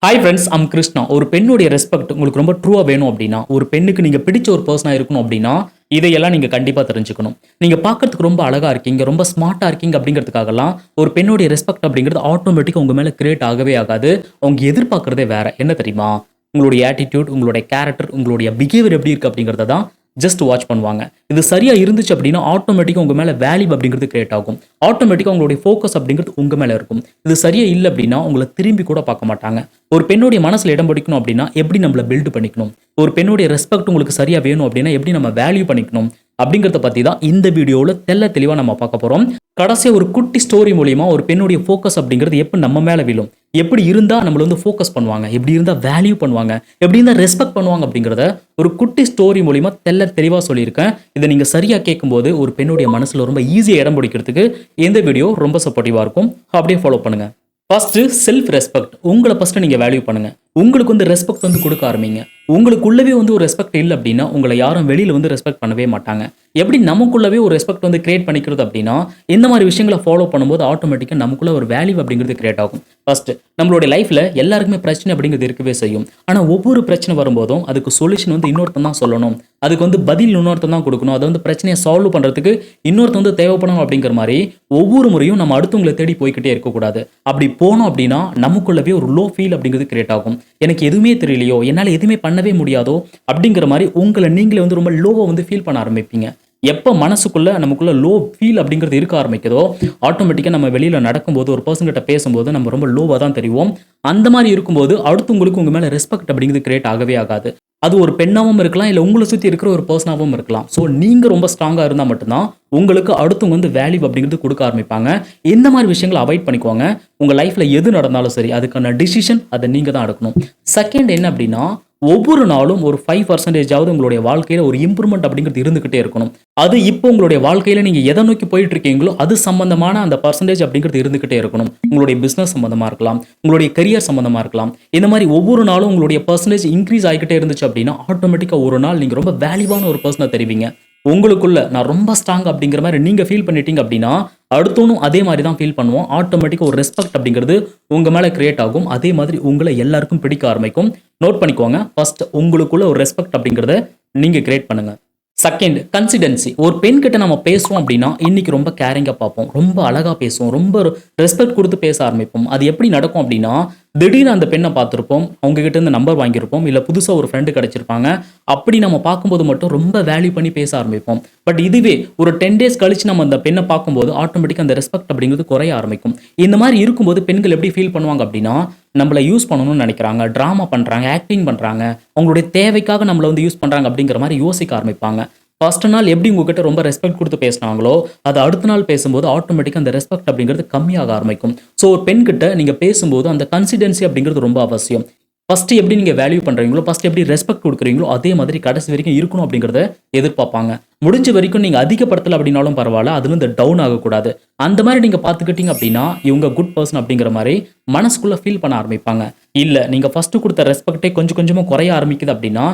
Hi friends, Krishna. ஒரு பெண்ணுடைய respect உங்களுக்கு ரொம்ப ட்ரூவா வேணும் அப்படின்னா, ஒரு பெண்ணுக்கு நீங்க பிடிச்ச ஒரு பர்சனா இருக்கணும் அப்படின்னா, இதையெல்லாம் நீங்க கண்டிப்பா தெரிஞ்சுக்கணும். நீங்க பார்க்கறதுக்கு ரொம்ப அழகா இருக்கீங்க, ரொம்ப ஸ்மார்ட்டா இருக்கீங்க அப்படிங்கிறதுக்காகலாம், ஒரு பெண்ணுடைய ரெஸ்பெக்ட் அப்படிங்கிறது ஆட்டோமேட்டிக்கா உங்க மேல கிரியேட் ஆகவே ஆகாது. அவங்க எதிர்பார்க்கிறதே வேற. என்ன தெரியுமா? உங்களுடைய ஆட்டிட்யூட், உங்களுடைய கேரக்டர், உங்களுடைய பிஹேவியர் எப்படி இருக்கு அப்படிங்கிறத தான் ஜஸ்ட் வாட்ச் பண்ணுவாங்க. இது சரியா இருந்துச்சு அப்படின்னா, ஆட்டோமேட்டிக்கா உங்க மேல வேல்யூ அப்படிங்கிறது கிரியேட் ஆகும். ஆட்டோமேட்டிக்கா உங்களுடைய ஃபோக்கஸ் அப்படிங்கிறது உங்க மேல இருக்கும். இது சரியா இல்ல அப்படின்னா, உங்கள திரும்பி கூட பார்க்க மாட்டாங்க. ஒரு பெண்ணுடைய மனசுல இடம் பிடிக்கணும் அப்படின்னா, எப்படி நம்மள பில்ட் பண்ணிக்கணும்? ஒரு பெண்ணுடைய ரெஸ்பெக்ட் உங்களுக்கு சரியா வேணும் அப்படின்னா, எப்படி நம்ம வேல்யூ பண்ணிக்கணும்? அப்படிங்கிறத பத்தி தான் இந்த வீடியோல தெளிவா நம்ம பார்க்க போறோம். கடைசியா ஒரு குட்டி ஸ்டோரி மூலியமா ஒரு பெண்ணுடைய ஃபோக்கஸ் அப்படிங்கிறது எப்படி நம்ம மேல விழும்? எப்படி இருந்தா நம்மள வந்து ஃபோக்கஸ் பண்ணுவாங்க? எப்படி இருந்தா வேல்யூ பண்ணுவாங்க? எப்படி இருந்தா ரெஸ்பெக்ட் பண்ணுவாங்க? அப்படிங்கிறத ஒரு குட்டி ஸ்டோரி மூலியமா தெளிவா சொல்லியிருக்கேன். இதை நீங்க சரியா கேட்கும்போது ஒரு பெண்ணுடைய மனசுல ரொம்ப ஈஸியா இடம் பிடிக்கிறதுக்கு இந்த வீடியோ ரொம்ப சப்போர்ட்டிவா இருக்கும். அப்படியே ஃபாலோ பண்ணுங்க. First self respect. உங்களை ஃபர்ஸ்ட் நீங்க வேல்யூ பண்ணுங்க. உங்களுக்கு வந்து ரெஸ்பெக்ட் வந்து கொடுக்க ஆரம்பிங்க. உங்களுக்குள்ளவே வந்து ஒரு ரெஸ்பெக்ட் இல்லை அப்படின்னா, உங்களை யாரும் வெளியில வந்து ரெஸ்பெக்ட் பண்ணவே மாட்டாங்க. எப்படி நமக்குள்ளவே ஒரு ரெஸ்பெக்ட் வந்து கிரியேட் பண்ணிக்கிறது அப்படின்னா, இந்த மாதிரி விஷயங்களை ஃபாலோ பண்ணும்போது ஆட்டோமேட்டிக்கா நமக்குள்ள ஒரு வேல்யூ அப்படிங்கிறது கிரியேட் ஆகும். ஃபர்ஸ்ட் நம்மளுடைய லைஃப்ல எல்லாருக்குமே பிரச்சனை அப்படிங்கிறது இருக்கவே செய்யும். ஆனா ஒவ்வொரு பிரச்சனை வரும்போதும் அதுக்கு சொல்யூஷன் வந்து இன்னொருத்தன் தான் சொல்லணும். அதுக்கு வந்து பதில் இன்னொருத்தன் தான் கொடுக்கணும். அதை வந்து பிரச்சனையை சால்வ் பண்றதுக்கு இன்னொருத்தன் வந்து தேவைப்படணும். அப்படிங்கிற மாதிரி ஒவ்வொரு முறையும் நம்ம அடுத்தவங்களை தேடி போய்கிட்டே இருக்கக்கூடாது. அப்படி போனோம் அப்படின்னா நமக்குள்ளவே ஒரு லோ ஃபீல் அப்படிங்கிறது கிரியேட் ஆகும். எனக்கு எதுவுமே தெரியலையோ, என்னால எதுவுமே பண்ணவே முடியாதோ அப்படிங்கிற மாதிரி உங்களை நீங்களே வந்து ரொம்ப லோவா வந்து ஃபீல் பண்ண ஆரம்பிப்பீங்க. எப்போ மனசுக்குள்ள நமக்குள்ள லோ ஃபீல் அப்படிங்கிறது இருக்க ஆரம்பிக்குதோ, ஆட்டோமேட்டிக்கா நம்ம வெளியில நடக்கும்போது ஒரு பர்சன் கிட்ட பேசும்போது நம்ம ரொம்ப லோவா தான் தெரியும். அந்த மாதிரி இருக்கும்போது அடுத்தவங்களுக்கு உங்க மேல ரெஸ்பெக்ட் அப்படிங்கிறது கிரியேட் ஆகவே ஆகாது. அது ஒரு பெண்ணாவும் இருக்கலாம், இல்ல உங்களை சுத்தி இருக்கிற ஒரு பர்சனாவும் இருக்கலாம். ஸோ நீங்க ரொம்ப ஸ்ட்ராங்கா இருந்தா மட்டும்தான் உங்களுக்கு அடுத்தவங்க வந்து வேல்யூ அப்படிங்கிறது கொடுக்க ஆரம்பிப்பாங்க. இந்த மாதிரி விஷயங்களை அவாய்ட் பண்ணிக்கோங்க. உங்க லைஃப்ல எது நடந்தாலும் சரி, அதுக்கான டிசிஷன் அதை நீங்க தான் எடுக்கணும். செகண்ட் என்ன அப்படின்னா, ஒவ்வொரு நாளும் ஒரு 5% உங்களுடைய வாழ்க்கையில ஒரு இம்ப்ரூவ்மெண்ட் அப்படிங்கிறது இருந்துகிட்டே இருக்கணும். அது இப்போ உங்களுடைய வாழ்க்கையில நீங்க எதை நோக்கி போயிட்டு இருக்கீங்களோ அது சம்பந்தமான அந்த பர்சன்டேஜ் அப்படிங்கிறது இருந்துகிட்டே இருக்கணும். உங்களுடைய பிசினஸ் சம்பந்தமா இருக்கலாம், உங்களுடைய கரியர் சம்பந்தமா இருக்கலாம். இந்த மாதிரி ஒவ்வொரு நாளும் உங்களுடைய பர்சன்டேஜ் இன்க்ரீஸ் ஆகிக்கிட்டே இருந்துச்சு அப்படின்னா, ஆட்டோமேட்டிக்கா ஒரு நாள் நீங்க ரொம்ப வேல்யூவான ஒரு பர்சனை தெரிவிங்க. உங்களுக்குள்ள நான் ரொம்ப ஸ்ட்ராங் அப்படிங்கிற மாதிரி நீங்க ஃபீல் பண்ணிட்டீங்க அப்படின்னா, அடுத்தவனும் அதே மாதிரி தான் ஃபீல் பண்ணுவோம். ஆட்டோமேட்டிக்கா ஒரு ரெஸ்பெக்ட் அப்படிங்கிறது உங்க மேல கிரியேட் ஆகும். அதே மாதிரி உங்களை எல்லாருக்கும் பிடிக்க ஆரம்பிக்கும். நோட் பண்ணிக்கோங்க. ஃபர்ஸ்ட் உங்களுக்குள்ள ஒரு ரெஸ்பெக்ட் அப்படிங்கிறத நீங்க கிரியேட் பண்ணுங்க. Second consistency. ஒரு பெண் கிட்ட நம்ம பேசுவோம் அப்படின்னா, இன்னைக்கு ரொம்ப கேரிங்கா பார்ப்போம், ரொம்ப அழகா பேசுவோம், ரொம்ப ரெஸ்பெக்ட் கொடுத்து பேச ஆரம்பிப்போம். அது எப்படி நடக்கும் அப்படின்னா, திடீர்னு அந்த பெண்ணை பார்த்துருப்போம், அவங்க கிட்ட இருந்து நம்பர் வாங்கியிருப்போம், இல்ல புதுசா ஒரு ஃப்ரெண்டு கிடைச்சிருப்பாங்க. அப்படி நம்ம பார்க்கும்போது மட்டும் ரொம்ப வேல்யூ பண்ணி பேச ஆரம்பிப்போம். பட் இதுவே ஒரு 10 டேஸ் கழிச்சு நம்ம அந்த பெண்ணை பார்க்கும்போது ஆட்டோமேட்டிக்கா அந்த ரெஸ்பெக்ட் அப்படிங்கிறது குறைய ஆரம்பிக்கும். இந்த மாதிரி இருக்கும்போது பெண்கள் எப்படி ஃபீல் பண்ணுவாங்க அப்படின்னா, நம்மள யூஸ் பண்ணணும்னு நினைக்கிறாங்க, டிராமா பண்றாங்க, ஆக்டிங் பண்றாங்க, அவங்களுடைய தேவைக்காக நம்மள வந்து யூஸ் பண்றாங்க அப்படிங்கிற மாதிரி யோசிக்க ஆரம்பிப்பாங்க. ஃபர்ஸ்ட் நாள் எப்படி உங்ககிட்ட ரொம்ப ரெஸ்பெக்ட் கொடுத்து பேசினாங்களோ, அது அடுத்த நாள் பேசும்போது ஆட்டோமேட்டிக்கா அந்த ரெஸ்பெக்ட் அப்படிங்கிறது கம்மியாக ஆரம்பிக்கும். ஸோ ஒரு பெண் கிட்ட நீங்க பேசும்போது அந்த கன்சிடென்சி அப்படிங்கிறது ரொம்ப அவசியம். ஃபர்ஸ்ட் எப்படி நீங்க வேல்யூ பண்றீங்களோ, ஃபர்ஸ்ட் எப்படி ரெஸ்பெக்ட் கொடுக்குறீங்களோ, அதே மாதிரி கடைசி வரைக்கும் இருக்கணும் அப்படிங்கிறத எதிர்பார்ப்பாங்க. முடிஞ்ச வரைக்கும் நீங்க அதிகப்படுத்தல அப்படின்னாலும் பரவாயில்ல, அதுல இருந்து டவுன் ஆகக்கூடாது. அந்த மாதிரி நீங்க பார்த்துக்கிட்டீங்க அப்படின்னா, இவங்க குட் பர்சன் அப்படிங்கிற மாதிரி மனசுக்குள்ள ஃபீல் பண்ண ஆரம்பிப்பாங்க. இல்ல நீங்க ஃபர்ஸ்ட் கொடுத்த ரெஸ்பெக்டே கொஞ்சம் கொஞ்சமா குறைய ஆரம்பிக்குது அப்படின்னா,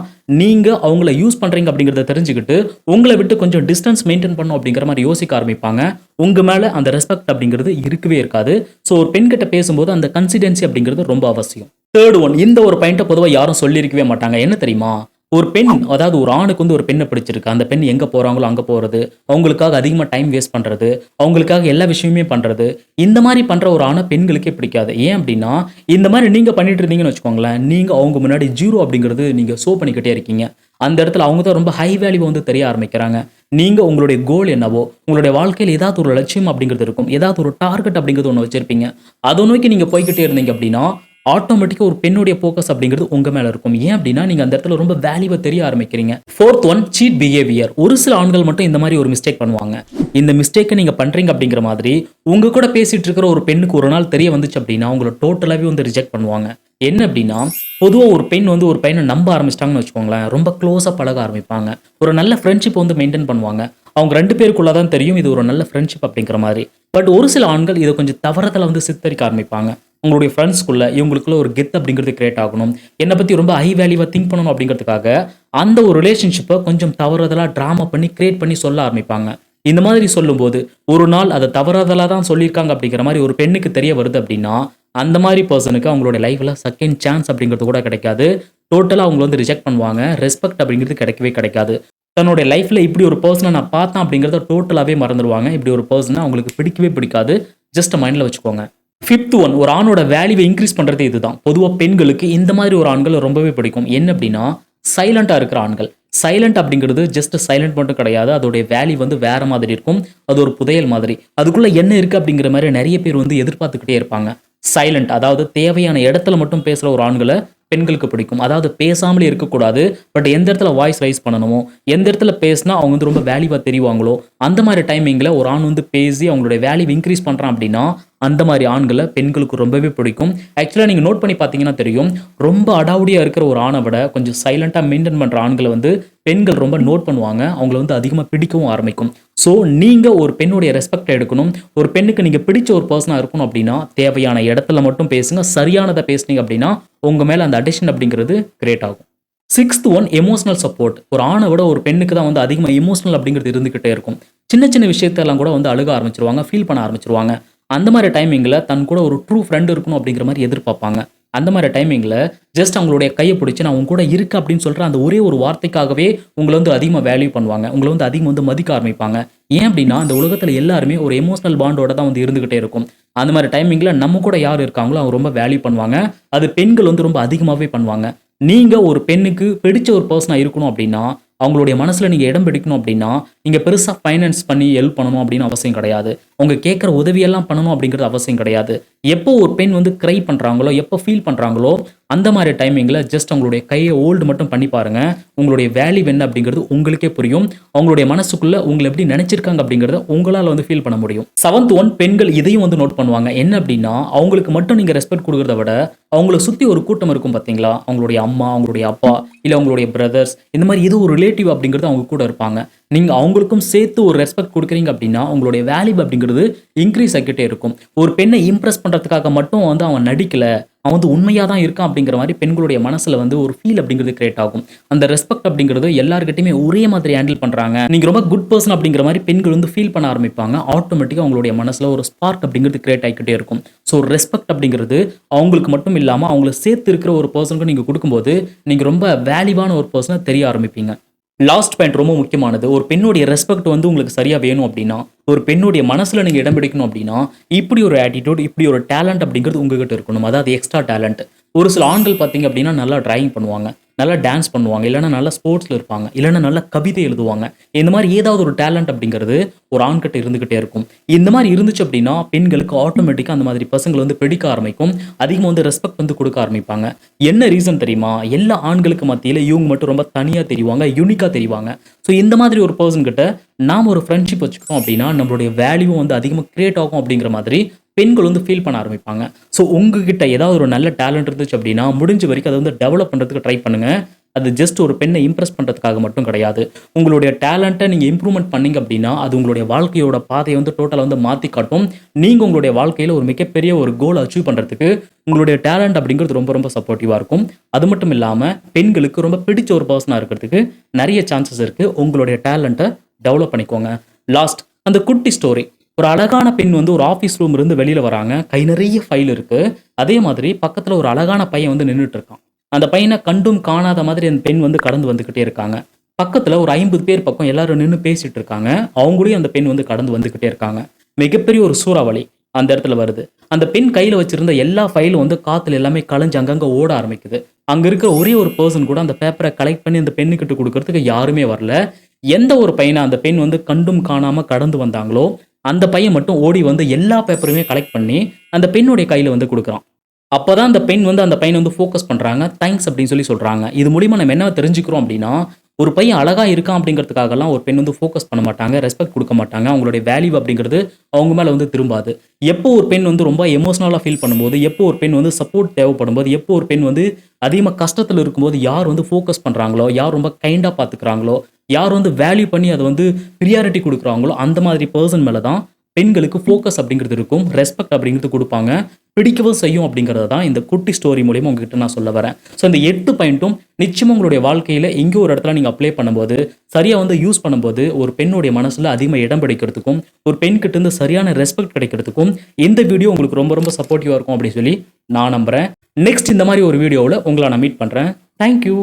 நீங்க அவங்கள யூஸ் பண்றீங்க அப்படிங்கிறத தெரிஞ்சுக்கிட்டு உங்களை விட்டு கொஞ்சம் டிஸ்டன்ஸ் மெயின்டைன் பண்ணும் அப்படிங்கிற மாதிரி யோசிக்க ஆரம்பிப்பாங்க. உங்க மேல அந்த ரெஸ்பெக்ட் அப்படிங்கிறது இருக்கவே இருக்காது. ஸோ ஒரு பெண் கிட்ட பேசும்போது அந்த கன்சிடென்சி அப்படிங்கிறது ரொம்ப அவசியம். தேர்ட் ஒன், இந்த ஒரு பாயிண்ட்டை பொதுவாக யாரும் சொல்லியிருக்கவே மாட்டாங்க. என்ன தெரியுமா? ஒரு பெண், அதாவது ஒரு ஆணுக்கு வந்து ஒரு பெண்ணை பிடிச்சிருக்கு, அந்த பெண் எங்க போறாங்களோ அங்க போறது, அவங்களுக்காக அதிகமா டைம் வேஸ்ட் பண்றது, அவங்களுக்காக எல்லா விஷயமுமே பண்றது, இந்த மாதிரி பண்ற ஒரு ஆணை பெண்களுக்கே பிடிக்காது. ஏன் அப்படின்னா, இந்த மாதிரி நீங்க பண்ணிட்டு இருந்தீங்கன்னு வச்சுக்கோங்களேன், நீங்க அவங்க முன்னாடி ஜீரோ அப்படிங்கிறது நீங்க ஷோ பண்ணிக்கிட்டே இருக்கீங்க. அந்த இடத்துல அவங்க தான் ரொம்ப ஹை வேல்யூ வந்து தெரிய ஆரம்பிக்கிறாங்க. நீங்க உங்களுடைய கோல் என்னவோ, உங்களுடைய வாழ்க்கையில் ஏதாவது ஒரு லட்சியம் அப்படிங்கிறது இருக்கும், ஏதாவது ஒரு டார்கெட் அப்படிங்கிறது ஒன்று வச்சிருப்பீங்க. அதை நோக்கி நீங்க போய்கிட்டே இருந்தீங்க அப்படின்னா, ஆட்டோமேட்டிக்கா ஒரு பெண்ணுடைய ஃபோக்கஸ் அப்படிங்கிறது உங்க மேல இருக்கும். ஏன் அப்படின்னா, நீங்க அந்த இடத்துல ரொம்ப வேல்யூவா தெரிய ஆரம்பிக்கிறீங்க. Fourth one, cheat behaviour. ஒரு சில ஆண்கள் மட்டும் இந்த மாதிரி ஒரு மிஸ்டேக் பண்ணுவாங்க. இந்த மிஸ்டேக்கை நீங்க பண்றீங்க அப்படிங்கிற மாதிரி உங்க கூட பேசிட்டு இருக்கிற ஒரு பெண்ணுக்கு ஒரு நாள் தெரிய வந்துச்சு அப்படின்னா, உங்களை டோட்டலாவே வந்து ரிஜெக்ட் பண்ணுவாங்க. என்ன அப்படின்னா, பொதுவா ஒரு பெண் வந்து ஒரு பையனை நம்ப ஆரம்பிச்சிட்டாங்கன்னு வச்சுக்கோங்களேன், ரொம்ப க்ளோஸா பழக ஆரம்பிப்பாங்க. ஒரு நல்ல ஃப்ரெண்ட்ஷிப் வந்து மெயின்டைன் பண்ணுவாங்க. அவங்க 2 பேருக்குள்ள தான் தெரியும் இது ஒரு நல்ல ஃப்ரெண்ட்ஷிப் அப்படிங்கிற மாதிரி. பட் ஒரு சில ஆண்கள் இதை கொஞ்சம் தவறுதலா வந்து சித்தரிக்க ஆரம்பிப்பாங்க. உங்களுடைய ஃப்ரெண்ட்ஸ்குள்ள இவங்களுக்குள்ள ஒரு கெத் அப்படிங்கிறது கிரியேட் ஆகணும், என்னை பத்தி ரொம்ப ஹை வேல்யூவா திங்க் பண்ணணும் அப்படிங்கிறதுக்காக அந்த ஒரு ரிலேஷன்ஷிப்பை கொஞ்சம் தவறுதலா டிராமா பண்ணி கிரியேட் பண்ணி சொல்ல ஆரம்பிப்பாங்க. இந்த மாதிரி சொல்லும்போது ஒரு நாள் அதை தவறுதலா தான் சொல்லியிருக்காங்க அப்படிங்கிற மாதிரி ஒரு பெண்ணுக்கு தெரிய வருது அப்படின்னா, அந்த மாதிரி பர்சனுக்கு அவங்களோட லைஃப்ல செகண்ட் சான்ஸ் அப்படிங்கிறது கூட கிடைக்காது. டோட்டலா அவங்க வந்து ரிஜெக்ட் பண்ணுவாங்க. ரெஸ்பெக்ட் அப்படிங்கிறது கிடைக்கவே கிடைக்காது. தன்னுடைய லைஃப்ல இப்படி ஒரு பர்சன நான் பார்த்தேன் அப்படிங்கிறத டோட்டலாவே மறந்துருவாங்க. இப்படி ஒரு பர்சன அவங்களுக்கு பிடிக்கவே பிடிக்காது. ஜஸ்ட் மைண்ட்ல வச்சுக்கோங்க. 5th ஒன், ஒரு ஆணோட வேல்யூவை இன்க்ரீஸ் பண்றது இதுதான். பொதுவா பெண்களுக்கு இந்த மாதிரி ஒரு ஆண்கள் ரொம்பவே பிடிக்கும். என்ன அப்படின்னா, சைலண்டா இருக்கிற ஆண்கள். சைலண்ட் அப்படிங்கிறது ஜஸ்ட் சைலண்ட் மட்டும் கிடையாது. அதோடைய வேல்யூ வந்து வேற மாதிரி இருக்கும். அது ஒரு புதையல் மாதிரி. அதுக்குள்ள என்ன இருக்கு அப்படிங்கிற மாதிரி நிறைய பேர் வந்து எதிர்பார்த்துக்கிட்டே இருப்பாங்க. சைலண்ட், அதாவது தேவையான இடத்துல மட்டும் பேசுற ஒரு ஆண்களை பெண்களுக்கு பிடிக்கும். அதாவது பேசாமலே இருக்கக்கூடாது. பட் எந்த இடத்துல வாய்ஸ் ரைஸ் பண்ணணுமோ, எந்த இடத்துல பேசினா அவங்க வந்து ரொம்ப வேல்யூவா தெரிவாங்களோ, அந்த மாதிரி டைமிங்ல ஒரு ஆண் வந்து பேசி அவங்களுடைய வேல்யூ இன்க்ரீஸ் பண்றான் அப்படின்னா, அந்த மாதிரி ஆண்களை பெண்களுக்கு ரொம்பவே பிடிக்கும். ஆக்சுவலா நீங்க நோட் பண்ணி பார்த்தீங்கன்னா தெரியும். ரொம்ப அடாவடியா இருக்கிற ஒரு ஆணை விட கொஞ்சம் சைலண்டா மெயின்டைன் பண்ற ஆண்களை வந்து பெண்கள் ரொம்ப நோட் பண்ணுவாங்க. அவங்கள வந்து அதிகமா பிடிக்கவும் ஆரம்பிக்கும். ஸோ நீங்க ஒரு பெண்ணுடைய ரெஸ்பெக்ட் எடுக்கணும். ஒரு பெண்ணுக்கு நீங்க பிடிச்ச ஒரு பர்சனா இருக்கணும் அப்படின்னா, தேவையான இடத்துல மட்டும் பேசுங்க. சரியானதை பேசுனீங்க அப்படின்னா, உங்க மேல அந்த அடிஷன் அப்படிங்கிறது கிரியேட் ஆகும். 6th one, emotional support. ஒரு ஆணை விட ஒரு பெண்ணுக்கு தான் வந்து அதிகமாக எமோஷனல் அப்படிங்கிறது இருந்துகிட்டே இருக்கும். சின்ன சின்ன விஷயத்தெல்லாம் கூட வந்து அழுக ஆரம்பிச்சிருவாங்க, ஃபீல் பண்ண ஆரம்பிச்சிருவாங்க. அந்த மாதிரி டைமிங்ல தன் கூட ஒரு ட்ரூ ஃப்ரெண்ட் இருக்கணும் அப்படிங்கிற மாதிரி எதிர்பார்ப்பாங்க. அந்த மாதிரி டைமிங்ல ஜஸ்ட் அவங்களுடைய கையை பிடிச்சு நான் உங்க கூட இருக்கு அப்படின்னு சொல்ற அந்த ஒரே ஒரு வார்த்தைக்காகவே உங்களை வந்து அதிகமாக வேல்யூ பண்ணுவாங்க. உங்களை வந்து அதிகமாக வந்து மதிக்க ஆரம்பிப்பாங்க. ஏன் அப்படின்னா, அந்த உலகத்துல எல்லாருமே ஒரு எமோஷனல் பாண்டோட தான் வந்து இருந்துகிட்டே இருக்கும். அந்த மாதிரி டைமிங்ல நம்ம கூட யார் இருக்காங்களோ அவங்க ரொம்ப வேல்யூ பண்ணுவாங்க. அது பெண்கள் வந்து ரொம்ப அதிகமாகவே பண்ணுவாங்க. நீங்க ஒரு பெண்ணுக்கு பிடிச்ச ஒரு பர்சனா இருக்கணும் அப்படின்னா, அவங்களுடைய மனசுல நீங்க இடம் பிடிக்கணும் அப்படின்னா, நீங்க பெருசா ஃபைனான்ஸ் பண்ணி ஹெல்ப் பண்ணணும் அப்படின்னு அவசியம் கிடையாது. அவங்க கேட்கிற உதவியெல்லாம் பண்ணணும் அப்படிங்கிறது அவசியம் கிடையாது. எப்போ ஒரு பெண் வந்து கிரை பண்றாங்களோ, எப்போ ஃபீல் பண்றாங்களோ, அந்த மாதிரி டைமிங்ல ஜஸ்ட் அவங்களுடைய கையை ஹோல்டு மட்டும் பண்ணி பாருங்க. உங்களுடைய வேல்யூ என்ன அப்படிங்கிறது உங்களுக்கே புரியும். அவங்களுடைய மனசுக்குள்ள உங்களை எப்படி நினைச்சிருக்காங்க அப்படிங்கறத உங்களால வந்து ஃபீல் பண்ண முடியும். 7th ஒன், பெண்கள் இதையும் வந்து நோட் பண்ணுவாங்க. என்ன அப்படின்னா, அவங்களுக்கு மட்டும் நீங்க ரெஸ்பெக்ட் கொடுக்கறத விட அவங்கள சுத்தி ஒரு கூட்டம் இருக்கும் பாத்தீங்களா, அவங்களுடைய அம்மா, அவங்களுடைய அப்பா, இல்ல அவங்களுடைய பிரதர்ஸ், இந்த மாதிரி ஏதோ ஒரு ரிலேட்டிவ் அப்படிங்கிறது அவங்க கூட இருப்பாங்க. நீங்க அவங்களுக்கும் சேர்த்து ஒரு ரெஸ்பெக்ட் கொடுக்குறீங்க அப்படின்னா, உங்களுடைய வேல்யூ அப்படிங்கிறது இன்க்ரீஸ் ஆகிட்டே இருக்கும். ஒரு பெண்ணை இம்ப்ரெஸ் பண்றதுக்காக மட்டும் வந்து அவன் நடிக்கல, அவன் வந்து உண்மையா தான் இருக்கான் அப்படிங்கிற மாதிரி பெண்களுடைய மனசுல வந்து ஒரு ஃபீல் அப்படிங்கிறது கிரியேட் ஆகும். அந்த ரெஸ்பெக்ட் அப்படிங்கிறது எல்லார்கிட்டயுமே ஒரே மாதிரி ஹேண்டில் பண்றாங்க, நீங்க ரொம்ப குட் பர்சன் அப்படிங்கிற மாதிரி பெண்கள் வந்து ஃபீல் பண்ண ஆரம்பிப்பாங்க. ஆட்டோமேட்டிக்கா அவங்களுடைய மனசுல ஒரு ஸ்பார்க் அப்படிங்கிறது கிரியேட் ஆகிக்கிட்டே இருக்கும். ஸோ ரெஸ்பெக்ட் அப்படிங்கிறது அவங்களுக்கு மட்டும் இல்லாம அவங்கள சேர்த்து இருக்கிற ஒரு பர்சனுக்கு நீங்க கொடுக்கும்போது நீங்க ரொம்ப வேல்யூவான ஒரு பர்சனா தெரிய ஆரம்பிப்பீங்க. லாஸ்ட் பாயிண்ட் ரொம்ப முக்கியமானது. ஒரு பெண்ணுடைய ரெஸ்பெக்ட் வந்து உங்களுக்கு சரியா வேணும் அப்படின்னா, ஒரு பெண்ணுடைய மனசுல நீங்க இடம் பிடிக்கணும் அப்படின்னா, இப்படி ஒரு ஆட்டிடியூட், இப்படி ஒரு டேலண்ட் அப்படிங்கிறது உங்ககிட்ட இருக்கணும். அதாவது எக்ஸ்ட்ரா டேலண்ட். ஒரு சில ஆண்கள் பார்த்தீங்க அப்படின்னா நல்லா டிராயிங் பண்ணுவாங்க, நல்லா டான்ஸ் பண்ணுவாங்க, இல்லைன்னா நல்லா ஸ்போர்ட்ஸ்ல இருப்பாங்க, இல்லைன்னா நல்லா கவிதை எழுதுவாங்க. இந்த மாதிரி ஏதாவது ஒரு டேலண்ட் அப்படிங்கிறது ஒரு ஆண்கிட்ட இருந்துகிட்டே இருக்கும். இந்த மாதிரி இருந்துச்சு அப்படின்னா பெண்களுக்கு ஆட்டோமேட்டிக்கா அந்த மாதிரி பசங்களை வந்து பிடிக்க ஆரம்பிக்கும். அதிகமாக வந்து ரெஸ்பெக்ட் வந்து கொடுக்க ஆரம்பிப்பாங்க. என்ன ரீசன் தெரியுமா? எல்லா ஆண்களுக்கு மத்தியில் இவங்க மட்டும் ரொம்ப தனியாக தெரிவாங்க, யூனிக்கா தெரிவாங்க. ஸோ இந்த மாதிரி ஒரு பர்சன் கிட்ட நாம் ஒரு ஃப்ரெண்ட்ஷிப் வச்சுக்கிட்டோம் அப்படின்னா நம்மளுடைய வேல்யூ வந்து அதிகமாக கிரியேட் ஆகும் அப்படிங்கிற மாதிரி பெண்கள் வந்து ஃபீல் பண்ண ஆரம்பிப்பாங்க. ஸோ உங்ககிட்ட ஏதாவது ஒரு நல்ல டேலண்ட் இருந்துச்சு அப்படின்னா முடிஞ்ச வரைக்கும் அதை வந்து டெவலப் பண்ணுறதுக்கு ட்ரை பண்ணுங்க. அது ஜஸ்ட் ஒரு பெண்ணை இம்ப்ரெஸ் பண்ணுறதுக்காக மட்டும் கிடையாது. உங்களுடைய டேலண்ட்டை நீங்கள் இம்ப்ரூவ்மெண்ட் பண்ணீங்க அப்படின்னா அது உங்களுடைய வாழ்க்கையோட பாதையை வந்து டோட்டலாக வந்து மாற்றி காட்டும். நீங்கள் உங்களுடைய வாழ்க்கையில் ஒரு மிகப்பெரிய ஒரு கோல் அச்சீவ் பண்ணுறதுக்கு உங்களுடைய டேலண்ட் அப்படிங்கிறது ரொம்ப ரொம்ப சப்போர்ட்டிவாக இருக்கும். அது மட்டும் இல்லாமல் பெண்களுக்கு ரொம்ப பிடிச்ச ஒரு பர்சனாக இருக்கிறதுக்கு நிறைய சான்சஸ் இருக்குது. உங்களுடைய டேலண்ட்டை டெவலப் பண்ணிக்கோங்க. லாஸ்ட், அந்த குட்டி ஸ்டோரி. ஒரு அழகான பெண் வந்து ஒரு ஆஃபீஸ் ரூம் இருந்து வெளியில் வராங்க. கை நிறைய ஃபைல் இருக்குது. அதே மாதிரி பக்கத்தில் ஒரு அழகான பையன் வந்து நின்றுட்டு இருக்கான். அந்த பையனை கண்டும் காணாத மாதிரி அந்த பெண் வந்து கடந்து வந்துகிட்டே இருக்காங்க. பக்கத்துல ஒரு 50 பேர் பக்கம் எல்லாரும் நின்று பேசிட்டு இருக்காங்க. அவங்களையும் அந்த பெண் வந்து கடந்து வந்துகிட்டே இருக்காங்க. மிகப்பெரிய ஒரு சூறாவளி அந்த இடத்துல வருது. அந்த பெண் கையில வச்சிருந்த எல்லா ஃபைலும் வந்து காத்துல எல்லாமே கலைஞ்சு அங்கங்க ஓட ஆரம்பிக்குது. அங்க இருக்கிற ஒரே ஒரு பர்சன் கூட அந்த பேப்பரை கலெக்ட் பண்ணி அந்த பெண்ணுக்கிட்ட கொடுக்கறதுக்கு யாருமே வரல. எந்த ஒரு பையனை அந்த பெண் வந்து கண்டும் காணாம கடந்து வந்தாங்களோ அந்த பையன் மட்டும் ஓடி வந்து எல்லா பேப்பருமே கலெக்ட் பண்ணி அந்த பெண்ணுடைய கையில வந்து கொடுக்குறான். அப்பதான் அந்த பெண் வந்து அந்த பையனை வந்து ஃபோக்கஸ் பண்றாங்க. தேங்க்ஸ் அப்படின்னு சொல்லி சொல்றாங்க. இது மூலியமா நம்ம என்ன தெரிஞ்சுக்கிறோம் அப்படின்னா, ஒரு பையன் அழகா இருக்கான் அப்படிங்கிறதுக்காகலாம் ஒரு பெண் வந்து ஃபோக்கஸ் பண்ண மாட்டாங்க, ரெஸ்பெக்ட் கொடுக்க மாட்டாங்க. அவங்களுடைய வேல்யூ அப்படிங்கிறது அவங்க மேல வந்து திரும்பாது. எப்போ ஒரு பெண் வந்து ரொம்ப எமோஷனலா ஃபீல் பண்ணும்போது, எப்போ ஒரு பெண் வந்து சப்போர்ட் தேவைப்படும்போது, எப்போ ஒரு பெண் வந்து அதிகமாக கஷ்டத்தில் இருக்கும்போது யார் வந்து ஃபோக்கஸ் பண்றாங்களோ, யார் ரொம்ப கைண்டா பார்த்துக்கிறாங்களோ, யார் வந்து வேல்யூ பண்ணி அதை வந்து ப்ரியாரிட்டி கொடுக்குறாங்களோ அந்த மாதிரி பர்சன் மேல தான் பெண்களுக்கு ஃபோக்கஸ் அப்படிங்கிறது இருக்கும், ரெஸ்பெக்ட் அப்படிங்கிறது குடுப்பாங்க. பிடிக்கவும் செய்யும் அப்படிங்கிறத தான் இந்த குட்டி ஸ்டோரி மூலியமா உங்ககிட்ட நான் சொல்ல வரேன். ஸோ இந்த 8 பாயிண்ட்டும் நிச்சயமா உங்களுடைய வாழ்க்கையில எங்கேயோ ஒரு இடத்துல நீங்க அப்ளை பண்ணும்போது, சரியா வந்து யூஸ் பண்ணும்போது, ஒரு பெண்ணுடைய மனசுல அதிகமா இடம் பிடிக்கிறதுக்கும், ஒரு பெண்கிட்ட இருந்து சரியான ரெஸ்பெக்ட் கிடைக்கிறதுக்கும், இந்த வீடியோ உங்களுக்கு ரொம்ப ரொம்ப சப்போர்ட்டிவா இருக்கும் அப்படின்னு சொல்லி நான் நம்புறேன். நெக்ஸ்ட் இந்த மாரி ஒரு வீடியோவுல உங்கள நான் மீட் பண்றேன். Thank you.